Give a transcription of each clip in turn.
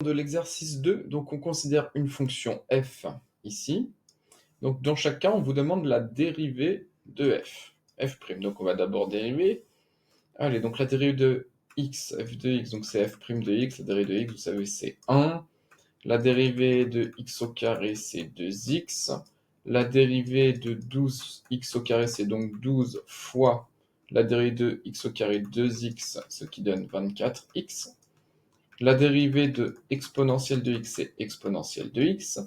De l'exercice 2, donc on considère une fonction f ici. Donc dans chaque cas, on vous demande la dérivée de f'. Donc on va d'abord dériver. Allez, donc la dérivée de x, f de x, donc c'est f' de x. La dérivée de x, vous savez, c'est 1. La dérivée de x au carré, c'est 2x. La dérivée de 12x au carré, c'est donc 12 fois la dérivée de x au carré 2x, ce qui donne 24x. La dérivée de exponentielle de x, c'est exponentielle de x.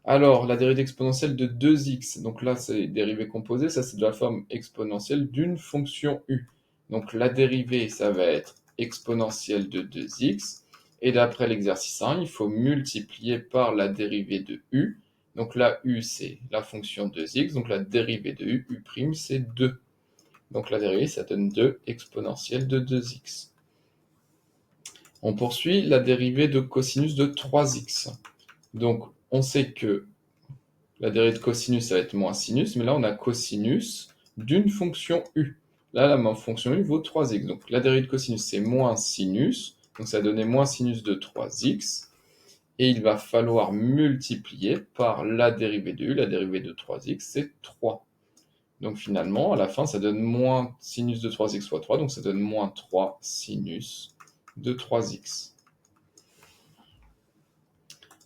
Alors, la dérivée exponentielle de 2x, donc là, c'est dérivée composée, ça c'est de la forme exponentielle d'une fonction u. Donc la dérivée, ça va être exponentielle de 2x. Et d'après l'exercice 1, il faut multiplier par la dérivée de u. Donc la u, c'est la fonction 2x. Donc la dérivée de u, u', c'est 2. Donc la dérivée, ça donne 2 exponentielle de 2x. On poursuit la dérivée de cosinus de 3x. Donc, on sait que la dérivée de cosinus, ça va être moins sinus, mais là, on a cosinus d'une fonction u. Là, la fonction u vaut 3x. Donc, la dérivée de cosinus, c'est moins sinus. Donc, ça va donner moins sinus de 3x. Et il va falloir multiplier par la dérivée de u. La dérivée de 3x, c'est 3. Donc, finalement, à la fin, ça donne moins sinus de 3x fois 3. Donc, ça donne moins 3 sinus de 3x.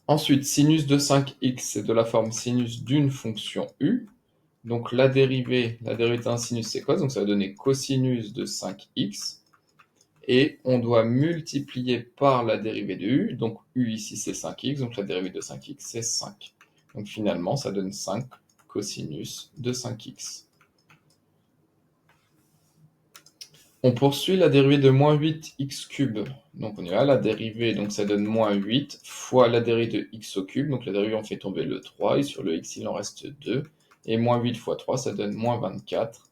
Ensuite, sinus de 5x, c'est de la forme sinus d'une fonction u. Donc la dérivée d'un sinus, c'est quoi? Donc ça va donner cosinus de 5x. Et on doit multiplier par la dérivée de u. Donc u ici, c'est 5x. Donc la dérivée de 5x, c'est 5. Donc finalement, ça donne 5 cosinus de 5x. On poursuit la dérivée de moins 8x³. Donc on y va, la dérivée, donc ça donne moins 8 fois la dérivée de x au cube. Donc la dérivée, on fait tomber le 3, et sur le x, il en reste 2. Et moins 8 fois 3, ça donne moins 24,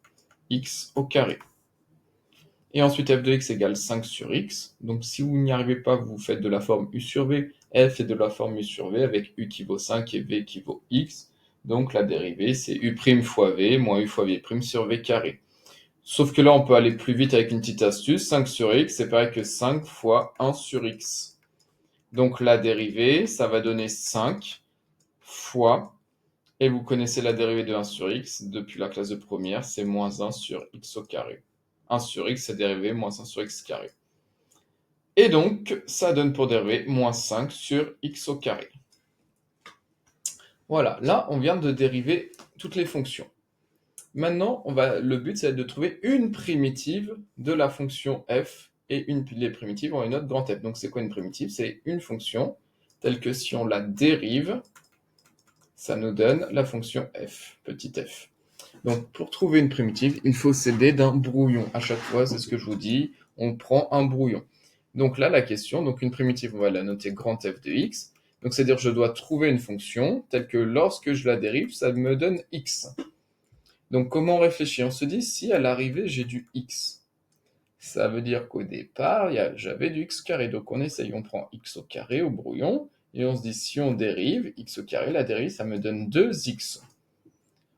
x au carré. Et ensuite, f de x égale 5 sur x. Donc si vous n'y arrivez pas, vous faites de la forme u sur v. F est de la forme u sur v, avec u qui vaut 5 et v qui vaut x. Donc la dérivée, c'est u' fois v, moins u fois v' sur v carré. Sauf que là, on peut aller plus vite avec une petite astuce. 5 sur x, c'est pareil que 5 fois 1 sur x. Donc la dérivée, ça va donner 5 fois, et vous connaissez la dérivée de 1 sur x depuis la classe de première, c'est moins 1 sur x au carré. 1 sur x, c'est dérivée moins 1 sur x carré. Et donc, ça donne pour dérivée moins 5 sur x au carré. Voilà, là, on vient de dériver toutes les fonctions. Maintenant, le but, c'est de trouver une primitive de la fonction f, et les primitives ont une note grand F. Donc, c'est quoi une primitive? C'est une fonction telle que si on la dérive, ça nous donne la fonction f, petit f. Donc, pour trouver une primitive, il faut s'aider d'un brouillon. À chaque fois, c'est ce que je vous dis, on prend un brouillon. Donc là, la question, donc une primitive, on va la noter grand F de x. Donc, c'est-à-dire que je dois trouver une fonction telle que lorsque je la dérive, ça me donne x. Donc, comment on réfléchit? On se dit, si à l'arrivée, j'ai du x, ça veut dire qu'au départ, j'avais du x carré. Donc, on essaye, on prend x au carré au brouillon, et on se dit, si on dérive, x au carré, la dérive, ça me donne 2x.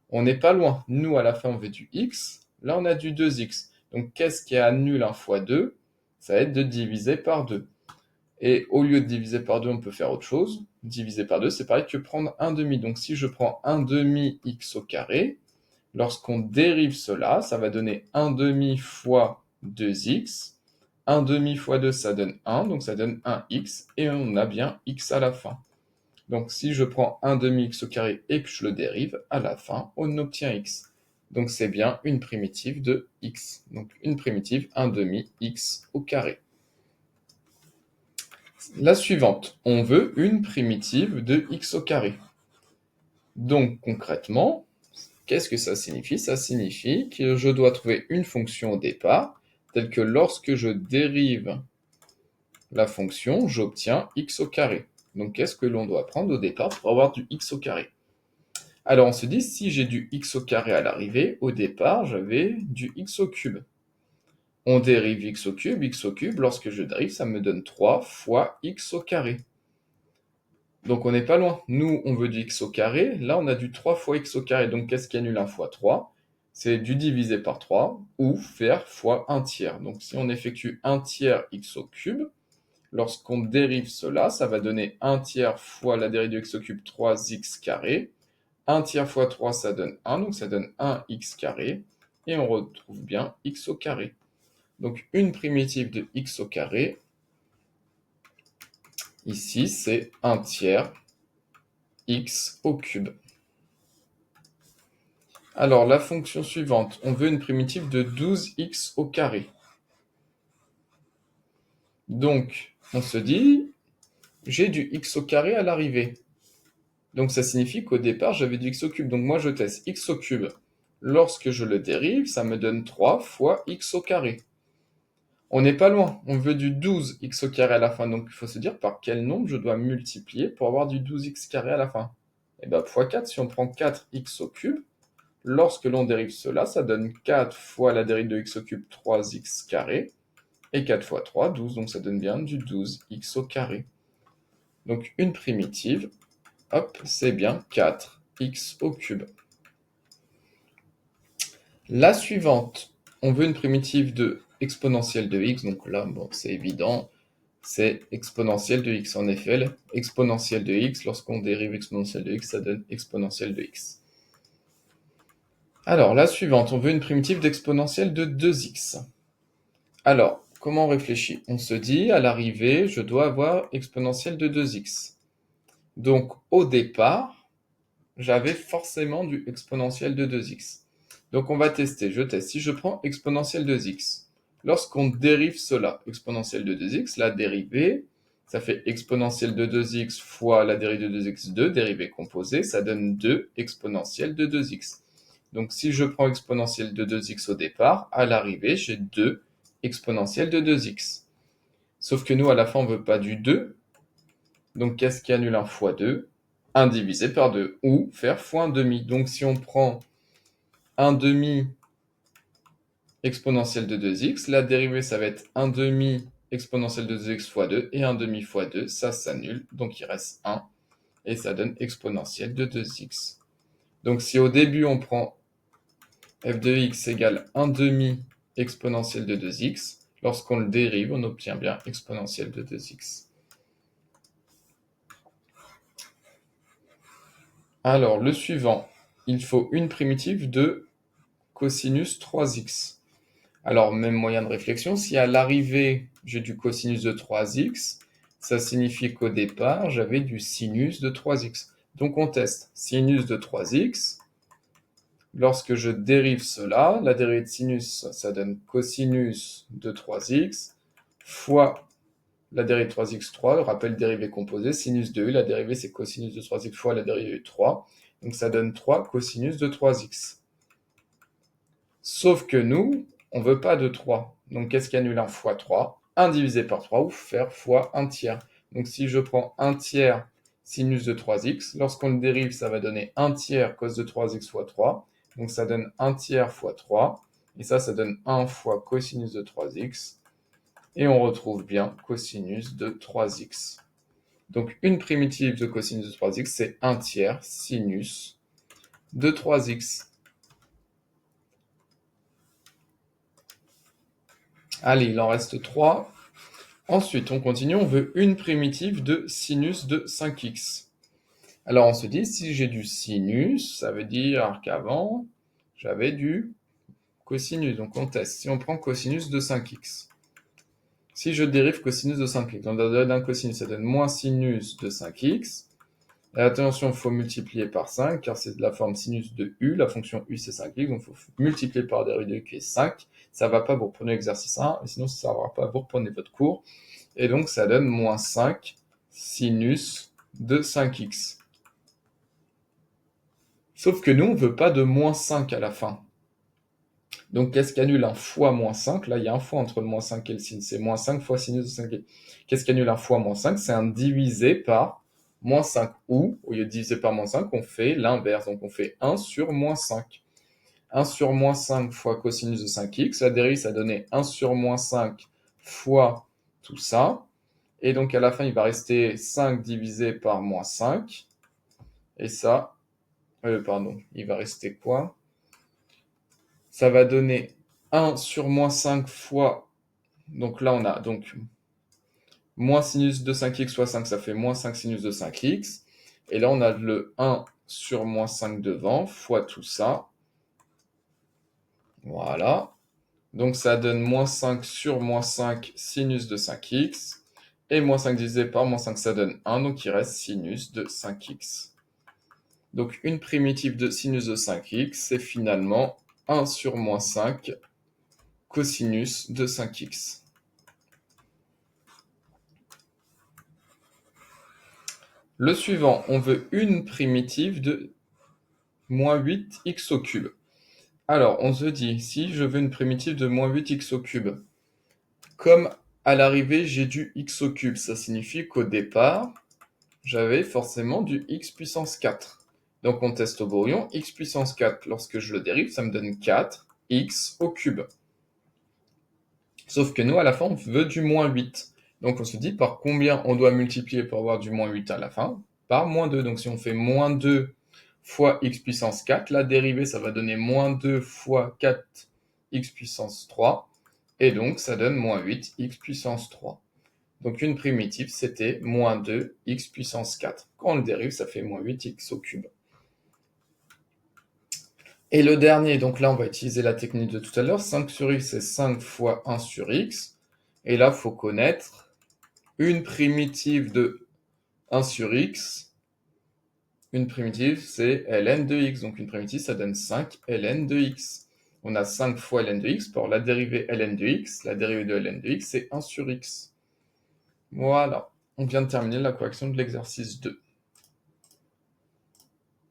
On n'est pas loin. Nous, à la fin, on veut du x. Là, on a du 2x. Donc, qu'est-ce qui annule 1 fois 2? Ça va être de diviser par 2. Et au lieu de diviser par 2, on peut faire autre chose. Diviser par 2, c'est pareil que prendre 1 demi. Donc, si je prends 1 demi x au carré, lorsqu'on dérive cela, ça va donner 1 demi fois 2x. 1 demi fois 2, ça donne 1, donc ça donne 1x, et on a bien x à la fin. Donc si je prends 1 demi x au carré et que je le dérive, à la fin, on obtient x. Donc c'est bien une primitive de x. Donc une primitive 1 demi x au carré. La suivante, on veut une primitive de x au carré. Donc concrètement, qu'est-ce que ça signifie? Ça signifie que je dois trouver une fonction au départ, telle que lorsque je dérive la fonction, j'obtiens x au carré. Donc qu'est-ce que l'on doit prendre au départ pour avoir du x au carré? Alors on se dit, si j'ai du x au carré à l'arrivée, au départ, j'avais du x au cube. On dérive x au cube, lorsque je dérive, ça me donne 3 fois x au carré. Donc on n'est pas loin. Nous, on veut du x au carré. Là, on a du 3 fois x au carré. Donc qu'est-ce qui annule 1 fois 3? C'est du diviser par 3 ou faire fois 1 tiers. Donc si on effectue 1 tiers x au cube, Lorsqu'on dérive cela, ça va donner 1 tiers fois la dérivée de x au cube 3x carré. 1 tiers fois 3, ça donne 1, donc ça donne 1x carré. Et on retrouve bien x au carré. Donc une primitive de x au carré, ici, c'est 1 tiers x au cube. Alors, la fonction suivante, on veut une primitive de 12x au carré. Donc, on se dit, j'ai du x au carré à l'arrivée. Donc, ça signifie qu'au départ, j'avais du x au cube. Donc, moi, je teste x au cube. Lorsque je le dérive, ça me donne 3 fois x au carré. On n'est pas loin, on veut du 12x au carré à la fin. Donc, il faut se dire par quel nombre je dois multiplier pour avoir du 12x carré à la fin. Et bien, x4, si on prend 4x au cube, lorsque l'on dérive cela, ça donne 4 fois la dérivée de x au cube, 3x carré. Et 4 fois 3, 12, donc ça donne bien du 12x au carré. Donc une primitive, hop, c'est bien 4x au cube. La suivante, on veut une primitive de exponentielle de x, donc là, bon, c'est évident, c'est exponentielle de x. En effet, exponentielle de x, lorsqu'on dérive exponentielle de x, ça donne exponentielle de x. Alors, la suivante, on veut une primitive d'exponentielle de 2x. Alors, comment on réfléchit? On se dit, à l'arrivée, je dois avoir exponentielle de 2x. Donc, au départ, j'avais forcément du exponentiel de 2x. Donc, on va tester. Je teste. Si je prends exponentielle de x, lorsqu'on dérive cela, exponentielle de 2x, la dérivée, ça fait exponentielle de 2x fois la dérivée de 2x, 2, dérivée composée, ça donne 2 exponentielle de 2x. Donc, si je prends exponentielle de 2x au départ, à l'arrivée, j'ai 2 exponentielle de 2x. Sauf que nous, à la fin, on ne veut pas du 2. Donc, qu'est-ce qui annule 1 fois 2? 1 divisé par 2, ou faire fois 1 demi. Donc, si on prend 1 demi exponentielle de 2x, la dérivée, ça va être 1 demi exponentielle de 2x fois 2, et 1 demi fois 2, ça s'annule, donc il reste 1, et ça donne exponentielle de 2x. Donc, si au début, on prend f de x égale 1 demi exponentielle de 2x, lorsqu'on le dérive, on obtient bien exponentielle de 2x. Alors, le suivant, il faut une primitive de cosinus 3x. Alors, même moyen de réflexion, si à l'arrivée, j'ai du cosinus de 3x, ça signifie qu'au départ, j'avais du sinus de 3x. Donc, on teste sinus de 3x. Lorsque je dérive cela, la dérivée de sinus, ça donne cosinus de 3x fois la dérivée de 3x, 3, rappel dérivée composée, sinus de u, la dérivée c'est cosinus de 3x fois la dérivée de 3, donc ça donne 3 cosinus de 3x. Sauf que nous, on ne veut pas de 3, donc qu'est-ce qui annule 1 fois 3? 1 divisé par 3, ou faire fois 1 tiers. Donc si je prends 1 tiers sinus de 3x, lorsqu'on le dérive, ça va donner 1 tiers cos de 3x fois 3, donc ça donne 1 tiers fois 3, et ça donne 1 fois cosinus de 3x, et on retrouve bien cosinus de 3x. Donc une primitive de cosinus de 3x, c'est 1 tiers sinus de 3x. Allez, il en reste 3. Ensuite, on continue, on veut une primitive de sinus de 5x. Alors on se dit, si j'ai du sinus, ça veut dire qu'avant, j'avais du cosinus. Donc on teste. Si on prend cosinus de 5x. Si je dérive cosinus de 5x, on donne un cosinus, ça donne moins sinus de 5x. Et attention, il faut multiplier par 5, car c'est de la forme sinus de u. La fonction u, c'est 5x, donc il faut multiplier par la dérivée de u qui est 5. Ça ne va pas, vous reprenez l'exercice 1, et sinon ça ne va pas, vous reprenez votre cours. Et donc, ça donne moins 5 sinus de 5x. Sauf que nous, on ne veut pas de moins 5 à la fin. Donc, qu'est-ce qui annule un fois moins 5? Là, il y a un fois entre le moins 5 et le sin. C'est moins 5 fois sinus de 5x. Qu'est-ce qui annule un fois moins 5? C'est un divisé par moins 5. Ou, au lieu de diviser par moins 5, on fait l'inverse. Donc, on fait 1 sur moins 5. 1 sur moins 5 fois cosinus de 5x. La dérive, ça donnait 1 sur moins 5 fois tout ça. Et donc, à la fin, il va rester 5 divisé par moins 5. Et ça, il va rester quoi? Ça va donner 1 sur moins 5 fois, donc là on a donc moins sinus de 5x fois 5, ça fait moins 5 sinus de 5x. Et là, on a le 1 sur moins 5 devant, fois tout ça. Voilà. Donc, ça donne moins 5 sur moins 5 sinus de 5x. Et moins 5 divisé par moins 5, ça donne 1. Donc, il reste sinus de 5x. Donc, une primitive de sinus de 5x, c'est finalement 1 sur moins 5 cosinus de 5x. Le suivant, on veut une primitive de moins 8x au cube. Alors, on se dit, si je veux une primitive de moins 8x au cube, comme à l'arrivée, j'ai du x au cube, ça signifie qu'au départ, j'avais forcément du x puissance 4. Donc, on teste au brouillon, x puissance 4, lorsque je le dérive, ça me donne 4x au cube. Sauf que nous, à la fin, on veut du moins 8. Donc, on se dit par combien on doit multiplier pour avoir du moins 8 à la fin? Par moins 2. Donc, si on fait moins 2 fois x puissance 4, la dérivée, ça va donner moins 2 fois 4x puissance 3. Et donc, ça donne moins 8 x puissance 3. Donc, une primitive, c'était moins 2 x puissance 4. Quand on le dérive, ça fait moins 8x au cube. Et le dernier, donc là, on va utiliser la technique de tout à l'heure. 5 sur x, c'est 5 fois 1 sur x. Et là, il faut connaître une primitive de 1 sur x. Une primitive, c'est ln de x. Donc, une primitive, ça donne 5 ln de x. On a 5 fois ln de x. Pour la dérivée ln de x, la dérivée de ln de x, c'est 1 sur x. Voilà. On vient de terminer la correction de l'exercice 2.